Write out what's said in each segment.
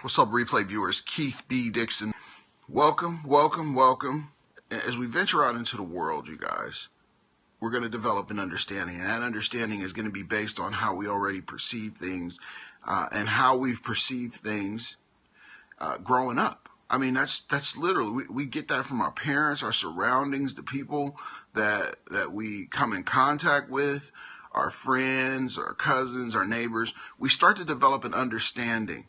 What's up, replay viewers? Keith B. Dixon. Welcome, welcome, welcome. As we venture out into the world, you guys, we're going to develop an understanding, and that understanding is going to be based on how we already perceive things and how we've perceived things growing up. I mean, that's literally, we get that from our parents, our surroundings, the people that we come in contact with, our friends, our cousins, our neighbors. We start to develop an understanding.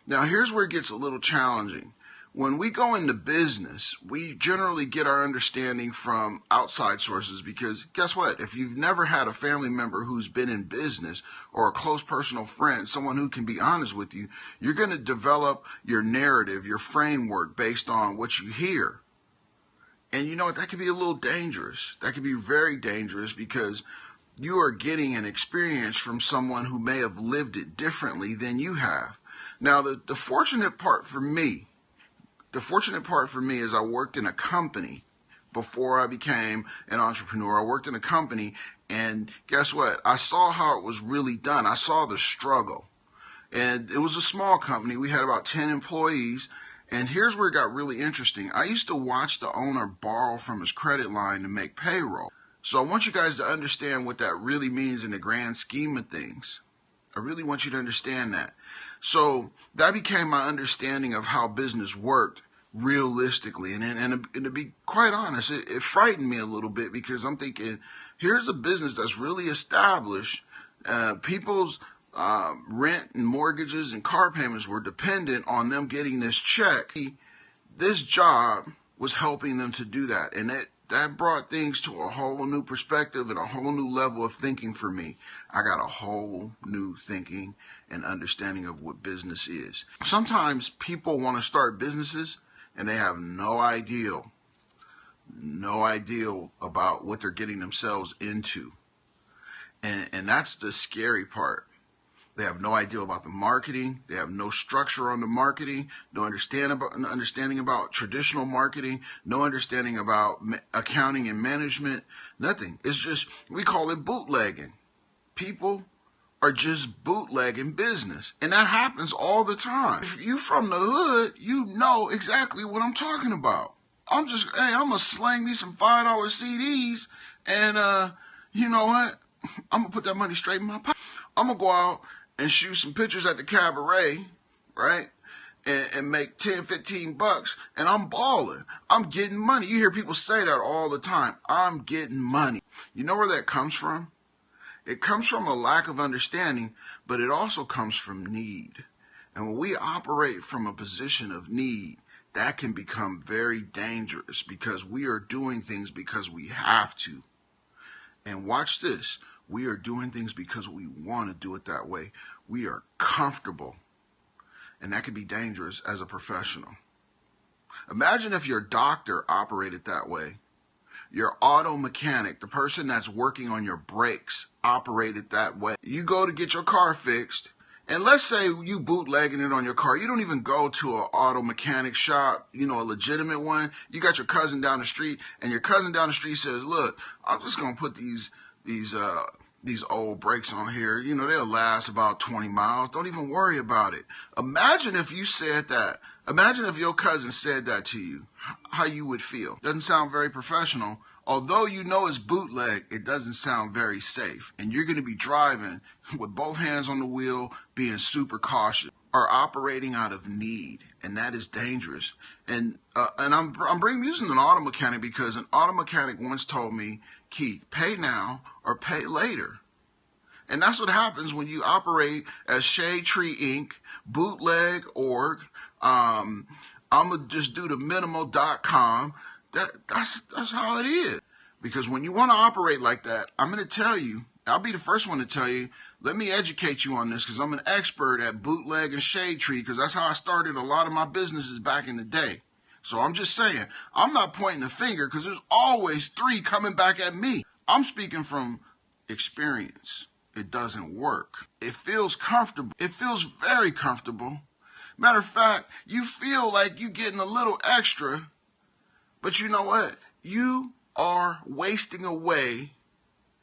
Now, here's where it gets a little challenging. When we go into business, we generally get our understanding from outside sources because guess what? If you've never had a family member who's been in business or a close personal friend, someone who can be honest with you, you're going to develop your narrative, your framework based on what you hear. And you know what? That can be a little dangerous. That can be very dangerous because you are getting an experience from someone who may have lived it differently than you have. Now, the fortunate part for me is I worked in a company before I became an entrepreneur. I worked in a company, and guess what? I saw how it was really done. I saw the struggle. And it was a small company. We had about 10 employees. And here's where it got really interesting. I used to watch the owner borrow from his credit line to make payroll. So I want you guys to understand what that really means in the grand scheme of things. I really want you to understand that. So that became my understanding of how business worked realistically. And to be quite honest, it frightened me a little bit because I'm thinking, here's a business that's really established. People's rent and mortgages and car payments were dependent on them getting this check. This job was helping them to do that. And that brought things to a whole new perspective and a whole new level of thinking for me. I got a whole new thinking and understanding of what business is. Sometimes people want to start businesses and they have no idea about what they're getting themselves into. And that's the scary part. They have no idea about the marketing. They have no structure on the marketing, no understanding about traditional marketing, no understanding about accounting and management, nothing. It's just, we call it bootlegging. People are just bootlegging business. And that happens all the time. If you from the hood, you know exactly what I'm talking about. I'm going to slang me some $5 CDs and you know what? I'm going to put that money straight in my pocket. I'm going to go out and shoot some pictures at the cabaret, right? And make 10, 15 bucks, and I'm balling. I'm getting money. You hear people say that all the time. I'm getting money. You know where that comes from? It comes from a lack of understanding, but it also comes from need. And when we operate from a position of need, that can become very dangerous because we are doing things because we have to. And watch this. We are doing things because we want to do it that way. We are comfortable. And that can be dangerous as a professional. Imagine if your doctor operated that way. Your auto mechanic, the person that's working on your brakes, operated that way. You go to get your car fixed, and let's say you bootlegging it on your car. You don't even go to an auto mechanic shop, you know, a legitimate one. You got your cousin down the street, and your cousin down the street says, look, I'm just going to put these old brakes on here. You know, they'll last about 20 miles. Don't even worry about it. Imagine if you said that. Imagine if your cousin said that to you, how you would feel. Doesn't sound very professional. Although you know it's bootleg, it doesn't sound very safe. And you're going to be driving with both hands on the wheel, being super cautious, or operating out of need. And that is dangerous. And I'm using an auto mechanic because an auto mechanic once told me, Keith, pay now or pay later. And that's what happens when you operate as Shade Tree Inc., Bootleg Org, I'm going to just do the minimal.com. That's how it is. Because when you want to operate like that, I'm going to tell you, I'll be the first one to tell you, let me educate you on this because I'm an expert at Bootleg and Shade Tree because that's how I started a lot of my businesses back in the day. So I'm just saying, I'm not pointing a finger because there's always 3 coming back at me. I'm speaking from experience. It doesn't work. It feels comfortable. It feels very comfortable. Matter of fact, you feel like you're getting a little extra, but you know what? You are wasting away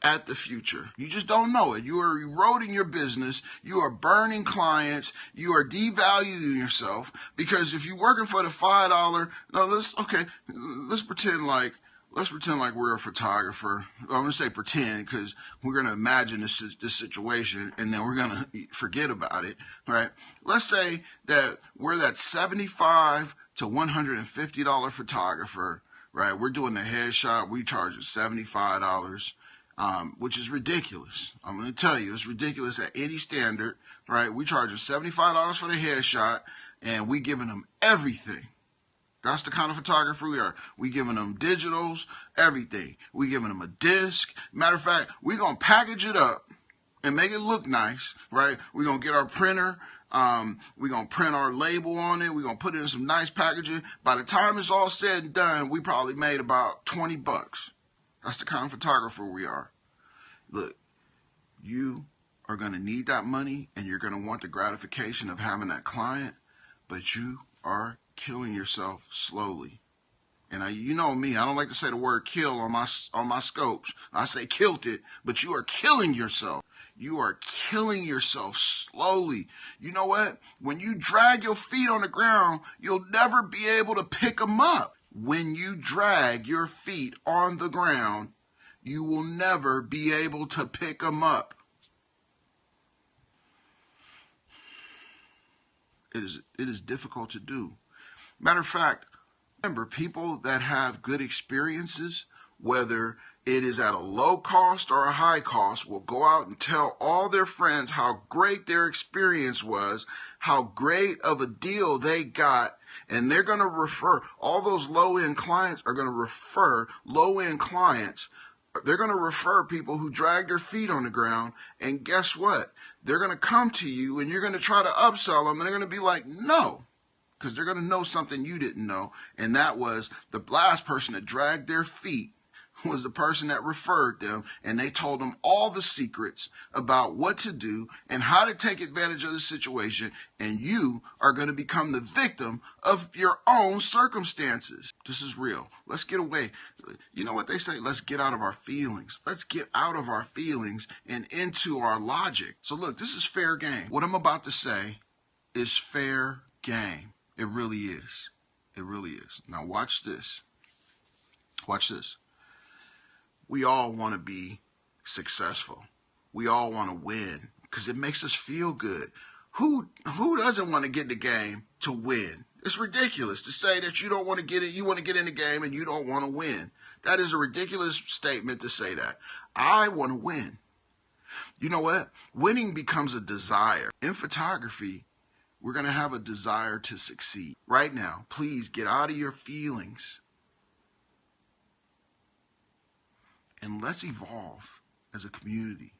at the future. You just don't know it. You are eroding your business. You are burning clients. You are devaluing yourself, because if you're working for the $5, no, let's pretend like we're a photographer. I'm going to say pretend, because we're going to imagine this situation, and then we're going to forget about it, right? Let's say that we're that $75 to $150 photographer, right? We're doing the headshot. We charge $75, which is ridiculous. I'm going to tell you, it's ridiculous at any standard, right? We charge $75 for the headshot, and we giving them everything. That's the kind of photographer we are. We giving them digitals, everything. We giving them a disc. Matter of fact, we gonna package it up and make it look nice, right? We gonna get our printer. We gonna print our label on it. We gonna put it in some nice packaging. By the time it's all said and done, we probably made about $20. That's the kind of photographer we are. Look, you are gonna need that money, and you're gonna want the gratification of having that client, but you are killing yourself slowly. And you know me, I don't like to say the word kill on my scopes. I say killed it, but you are killing yourself. You are killing yourself slowly. You know what? When you drag your feet on the ground, you'll never be able to pick them up. When you drag your feet on the ground, you will never be able to pick them up. It is difficult to do. Matter of fact, remember, people that have good experiences, whether it is at a low cost or a high cost, will go out and tell all their friends how great their experience was, how great of a deal they got, and they're going to refer, all those low-end clients are going to refer low-end clients. They're going to refer people who drag their feet on the ground, and guess what? They're going to come to you, and you're going to try to upsell them, and they're going to be like, no. Because they're going to know something you didn't know, and that was the last person that dragged their feet was the person that referred them, and they told them all the secrets about what to do and how to take advantage of the situation, and you are going to become the victim of your own circumstances. This is real. Let's get away. You know what they say? Let's get out of our feelings. Let's get out of our feelings and into our logic. So look, this is fair game. What I'm about to say is fair game. It really is. It really is. Now watch this. Watch this. We all want to be successful. We all want to win because it makes us feel good. Who doesn't want to get in the game to win? It's ridiculous to say that you don't want to get it. You want to get in the game and you don't want to win. That is a ridiculous statement to say that. I want to win. You know what? Winning becomes a desire. In photography, we're going to have a desire to succeed. Right now, please get out of your feelings and let's evolve as a community.